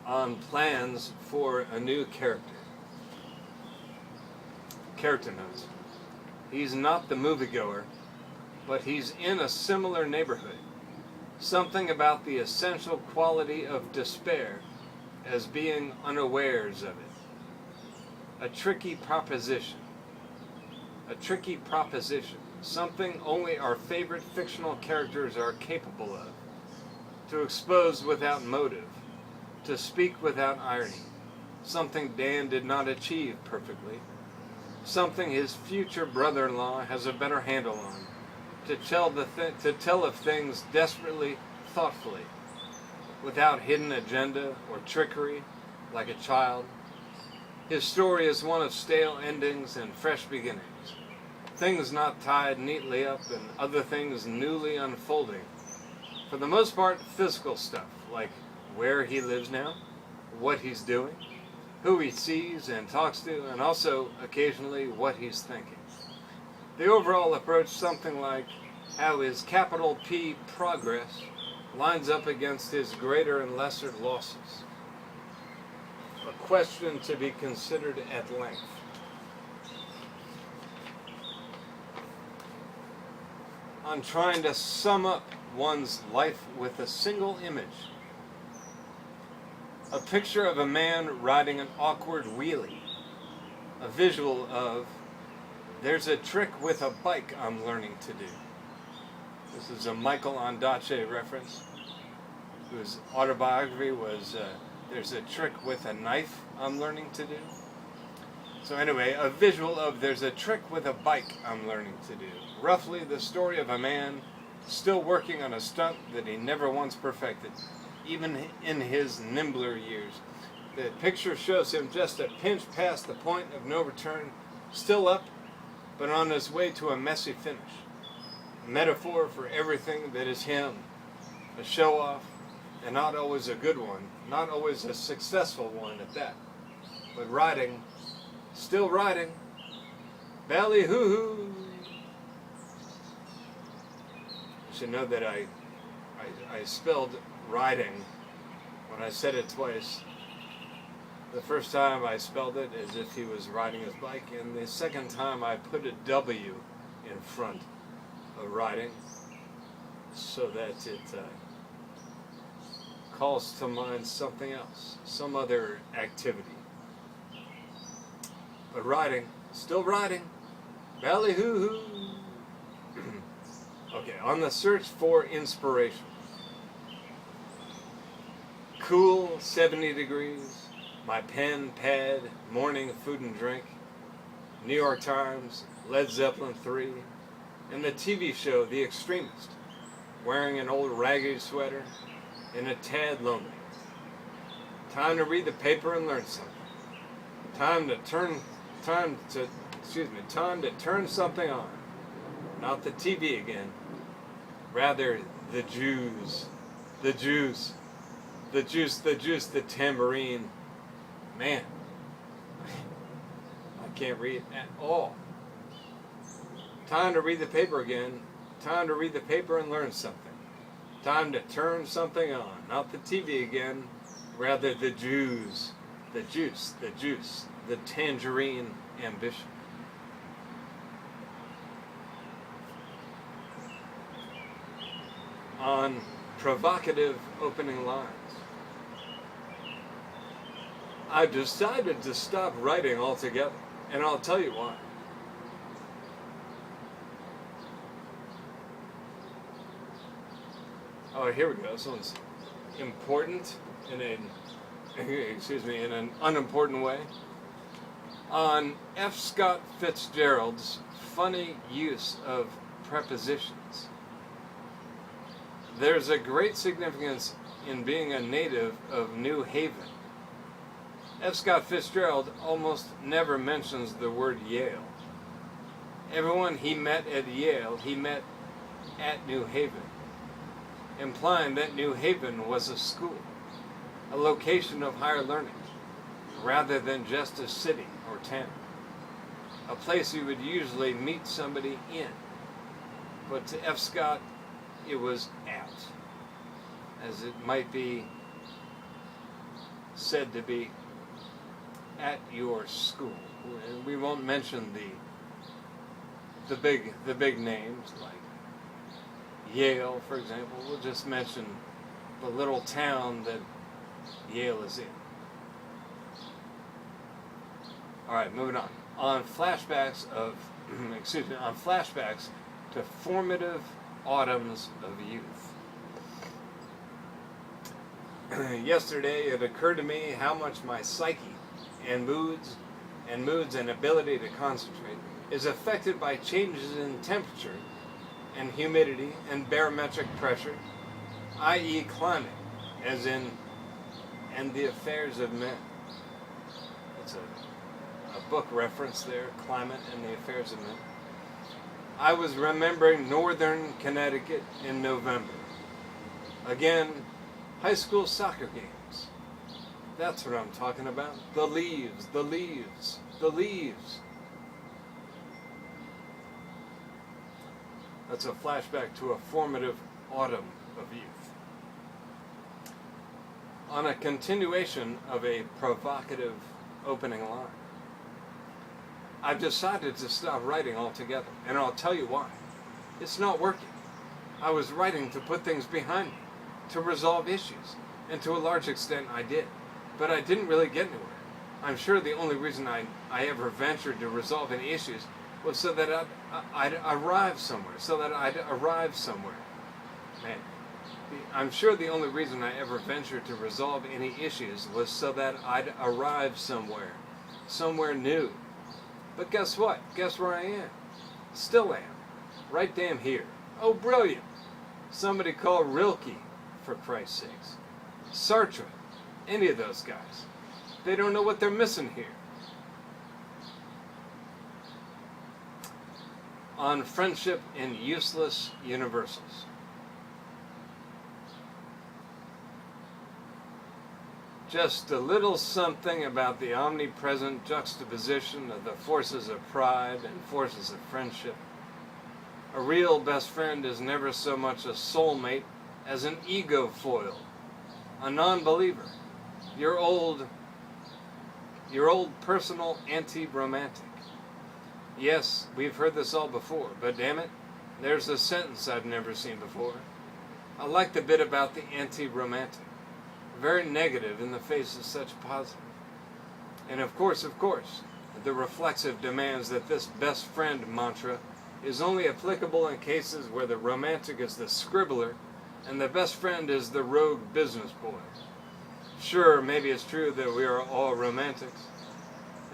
on plans for a new character. Character notes. He's not the moviegoer, but he's in a similar neighborhood. Something about the essential quality of despair as being unawares of it. A tricky proposition. A tricky proposition. Something only our favorite fictional characters are capable of. To expose without motive. To speak without irony. Something Dan did not achieve perfectly. Something his future brother-in-law has a better handle on. To tell of things desperately, thoughtfully, without hidden agenda or trickery, like a child. His story is one of stale endings and fresh beginnings. Things not tied neatly up and other things newly unfolding. For the most part, physical stuff, like where he lives now, what he's doing, who he sees and talks to, and also, occasionally, what he's thinking. The overall approach something like how his capital P progress lines up against his greater and lesser losses. A question to be considered at length. On trying to sum up one's life with a single image. A picture of a man riding an awkward wheelie. A visual of, there's a trick with a bike I'm learning to do. This is a Michael Ondaatje reference, whose autobiography was, there's a trick with a knife I'm learning to do. So anyway, a visual of there's a trick with a bike I'm learning to do. Roughly the story of a man still working on a stunt that he never once perfected, even in his nimbler years. The picture shows him just a pinch past the point of no return, still up, but on his way to a messy finish. A metaphor for everything that is him. A show-off, and not always a good one, not always a successful one at that. But riding, still riding, ballyhoo-hoo. You should know that I spelled riding when I said it twice. The first time I spelled it as if he was riding his bike, and the second time I put a W in front of riding so that it calls to mind something else, some other activity. But riding, still riding, ballyhoo-hoo. Okay, on the search for inspiration. Cool, 70 degrees, my pen, pad, morning food and drink, New York Times, Led Zeppelin 3, and the TV show The Extremist, wearing an old ragged sweater and a tad lonely. Time to read the paper and learn something. Time to turn something on. Not the TV again. Rather, the Jews. The juice, the tambourine. Man, I can't read at all. Time to read the paper again. Time to read the paper and learn something. Time to turn something on. Not the TV again. Rather, the Jews. The juice. The tangerine ambition. On provocative opening lines. I decided to stop writing altogether, and I'll tell you why. Oh, here we go. This one's important in an unimportant way. On F. Scott Fitzgerald's funny use of prepositions. There's a great significance in being a native of New Haven. F. Scott Fitzgerald almost never mentions the word Yale. Everyone he met at Yale, he met at New Haven, implying that New Haven was a school, a location of higher learning, rather than just a city or town, a place you would usually meet somebody in. But to F. Scott, it was at, as it might be said to be at your school. We won't mention the big names like Yale, for example. We'll just mention the little town that Yale is in. All right, moving on. On flashbacks to formative autumns of youth. Yesterday, it occurred to me how much my psyche and moods and ability to concentrate is affected by changes in temperature and humidity and barometric pressure, i.e. climate, as in and the affairs of men. It's a book reference there, Climate and the Affairs of Men. I was remembering northern Connecticut in November. Again, high school soccer games. That's what I'm talking about. The leaves, the leaves, the leaves. That's a flashback to a formative autumn of youth. On a continuation of a provocative opening line, I've decided to stop writing altogether, and I'll tell you why. It's not working. I was writing to put things behind me, to resolve issues, and to a large extent I did, but I didn't really get anywhere. I'm sure the only reason I ever ventured to resolve any issues was so that I'd arrive somewhere, Man, I'm sure the only reason I ever ventured to resolve any issues was so that I'd arrive somewhere new. But guess what? Guess where I am? Still am. Right damn here. Oh, brilliant. Somebody call Rilke, for Christ's sakes. Sartre. Any of those guys. They don't know what they're missing here. On friendship in useless universals. Just a little something about the omnipresent juxtaposition of the forces of pride and forces of friendship. A real best friend is never so much a soulmate as an ego foil, a non-believer, your old personal anti-romantic. Yes, we've heard this all before, but damn it, there's a sentence I've never seen before. I like the bit about the anti-romantic. Very negative in the face of such positive. And of course, the reflexive demands that this best friend mantra is only applicable in cases where the romantic is the scribbler and the best friend is the rogue business boy. Sure, maybe it's true that we are all romantics,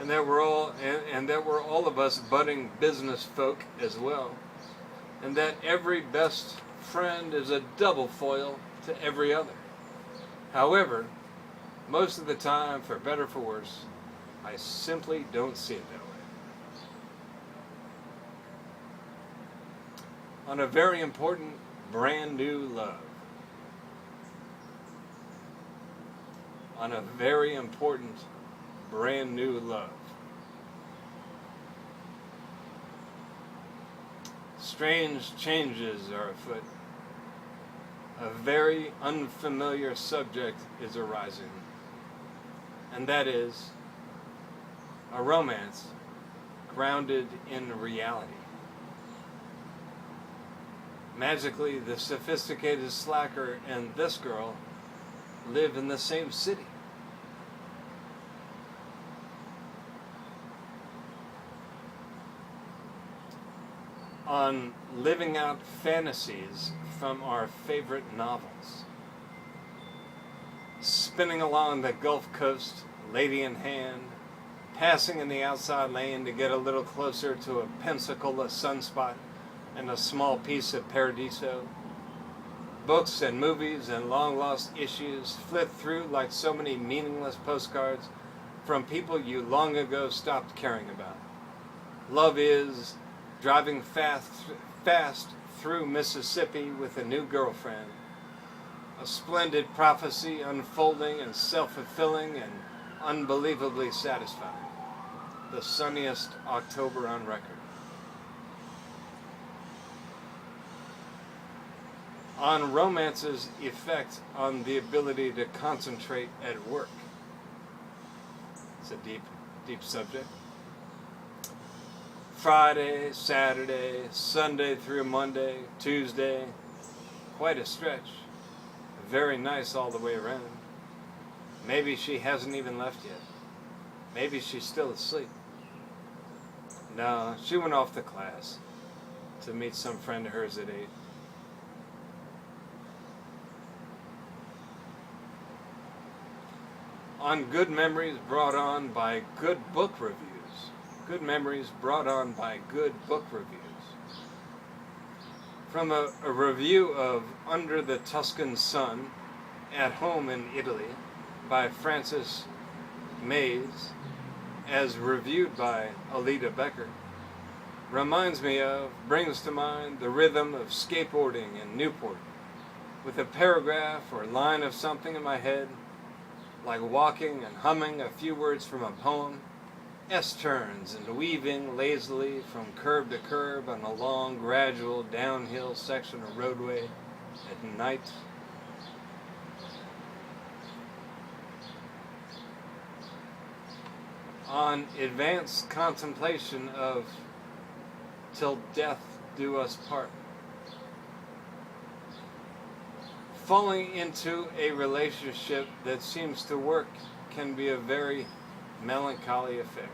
and that we're all of us budding business folk as well, and that every best friend is a double foil to every other. However, most of the time, for better or for worse, I simply don't see it that way. On a very important brand new love. On a very important brand new love. Strange changes are afoot. A very unfamiliar subject is arising, and that is a romance grounded in reality. Magically, the sophisticated slacker and this girl live in the same city. On living out fantasies from our favorite novels. Spinning along the Gulf Coast, lady in hand, passing in the outside lane to get a little closer to a Pensacola sunspot and a small piece of Paradiso. Books and movies and long-lost issues flit through like so many meaningless postcards from people you long ago stopped caring about. Love is driving fast through Mississippi with a new girlfriend. A splendid prophecy unfolding and self-fulfilling and unbelievably satisfying. The sunniest October on record. On romance's effect on the ability to concentrate at work. It's a deep subject. Friday, Saturday, Sunday through Monday, Tuesday, quite a stretch. Very nice all the way around. Maybe she hasn't even left yet. Maybe she's still asleep. No, she went off to class to meet some friend of hers at 8. On good memories brought on by good book reviews. Good memories brought on by good book reviews. From a review of Under the Tuscan Sun, at Home in Italy, by Francis Mays, as reviewed by Alida Becker, brings to mind the rhythm of skateboarding in Newport, with a paragraph or line of something in my head, like walking and humming a few words from a poem, S-turns and weaving lazily from curb to curb on a long, gradual, downhill section of roadway at night. On advanced contemplation of Till Death Do Us Part. Falling into a relationship that seems to work can be a very melancholy affair.